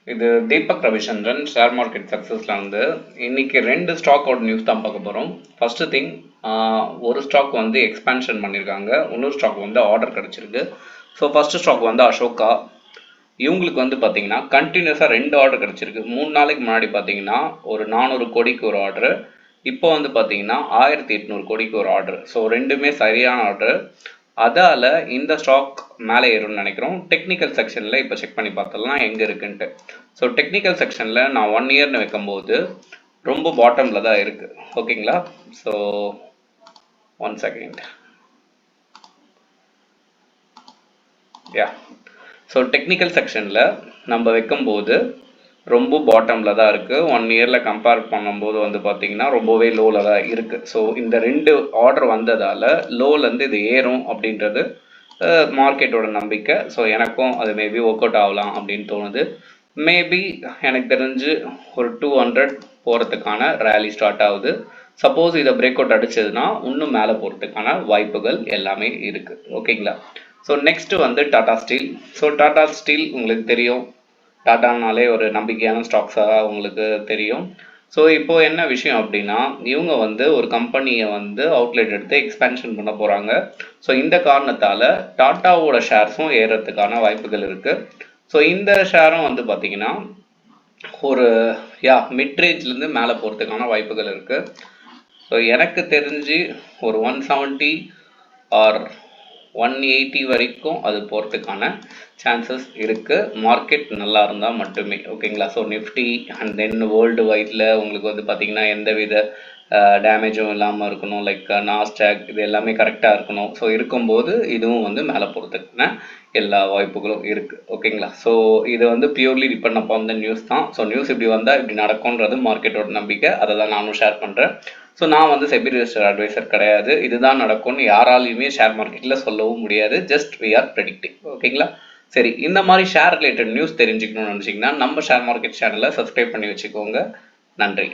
இது Deepak Ravichandran share market சக்ஸஸ்ல வந்து இன்னைக்கு 2 ஸ்டாக்கோட நியூஸ் தான் பார்க்க போகிறோம். ஃபர்ஸ்ட் திங், ஒரு ஸ்டாக் வந்து எக்ஸ்பான்ஷன் பண்ணியிருக்காங்க, இன்னொரு ஸ்டாக் வந்து ஆர்டர் கிடச்சிருக்கு. ஸோ ஃபர்ஸ்ட் ஸ்டாக் வந்து அசோகா. இவங்களுக்கு வந்து பார்த்தீங்கன்னா கண்டினியூஸாக 2 ஆர்டர் கிடச்சிருக்கு. 3 நாளைக்கு முன்னாடி பார்த்தீங்கன்னா ஒரு 400 கோடிக்கு ஒரு ஆர்டர், இப்போ வந்து பார்த்தீங்கன்னா 1800 கோடிக்கு ஒரு ஆர்டர். ஸோ ரெண்டுமே சரியான ஆர்டர். அதால் இந்த ஸ்டாக் மேலே ஏறும்னு நினைக்கிறோம். டெக்னிக்கல் செக்ஷனில் இப்போ செக் பண்ணி பார்த்தலாம் எங்கே இருக்குன்ட்டு. ஸோ டெக்னிக்கல் செக்ஷனில் நான் 1 இயர்னு வைக்கும்போது ரொம்ப பாட்டமில் தான் இருக்குது. ஓகேங்களா? So 1 second. ஸோ டெக்னிக்கல் செக்ஷனில் நம்ம வைக்கும்போது ரொம்ப பாட்டமில் தான் இருக்குது. 1 இயரில் கம்பேர் பண்ணும்போது வந்து பார்த்திங்கன்னா ரொம்பவே லோவில் தான் இருக்குது. ஸோ இந்த 2 ஆர்டர் வந்ததால் லோலேருந்து இது ஏறும் அப்படின்றது மார்க்கெட்டோட நம்பிக்கை. ஸோ எனக்கும் அது மேபி ஒர்க் அவுட் ஆகலாம் அப்படின்னு தோணுது. மேபி எனக்கு தெரிஞ்சு ஒரு 200 போகிறதுக்கான ரேலி ஸ்டார்ட் ஆகுது. சப்போஸ் இதை பிரேக் அவுட் அடிச்சதுன்னா இன்னும் மேலே போகிறதுக்கான வாய்ப்புகள் எல்லாமே இருக்குது. ஓகேங்களா? ஸோ நெக்ஸ்ட்டு வந்து Tata steel. So Tata steel உங்களுக்கு தெரியும், டாட்டானாலே ஒரு நம்பிக்கையான ஸ்டாக்ஸாக உங்களுக்கு தெரியும். ஸோ இப்போது என்ன விஷயம் அப்படின்னா, இவங்க வந்து ஒரு கம்பெனியை வந்து அவுட்லெட் எடுத்து எக்ஸ்பேன்ஷன் பண்ண போகிறாங்க. ஸோ இந்த காரணத்தால் டாட்டாவோட ஷேர்ஸும் ஏறத்துக்கான வாய்ப்புகள் இருக்குது. ஸோ இந்த ஷேரும் வந்து பார்த்திங்கன்னா ஒரு மிட்ரேஞ்ச்லேருந்து மேலே போகிறதுக்கான வாய்ப்புகள் இருக்குது. ஸோ எனக்கு தெரிஞ்சு ஒரு 170 ஆர் 180 வரைக்கும் அது போகிறதுக்கான சான்சஸ் இருக்குது, மார்க்கெட் நல்லா இருந்தால் மட்டுமே. ஓகேங்களா? So Nifty and then world வைடில் உங்களுக்கு வந்து பார்த்திங்கன்னா எந்த வித டேமேஜும் இல்லாமல் இருக்கணும். லைக் நாஸ்டாக் இது எல்லாமே கரெக்டாக இருக்கணும். ஸோ இருக்கும்போது இதுவும் வந்து மேலே போகிறதுக்கான எல்லா வாய்ப்புகளும் இருக்குது. ஓகேங்களா? ஸோ இது வந்து purely depend upon the news தான். ஸோ நியூஸ் இப்படி வந்தால் இப்படி நடக்கும்ன்றது மார்க்கெட்டோட நம்பிக்கை. அதை தான் நானும் ஷேர் பண்ணுறேன். ஸோ நான் வந்து செபி ரிஜிஸ்டர்ட் அட்வைசர் கிடையாது. இதுதான் நடக்கும்னு யாராலையுமே ஷேர் மார்க்கெட்டில் சொல்லவும் முடியாது. Just we are predicting. ஓகேங்களா? சரி, இந்த மாதிரி ஷேர் ரிலேட்டட் நியூஸ் தெரிஞ்சுக்கணும்னு நினச்சிங்கன்னா நம்ம ஷேர் மார்க்கெட் சேனலை சப்ஸ்கிரைப் பண்ணி வச்சுக்கோங்க. நன்றி.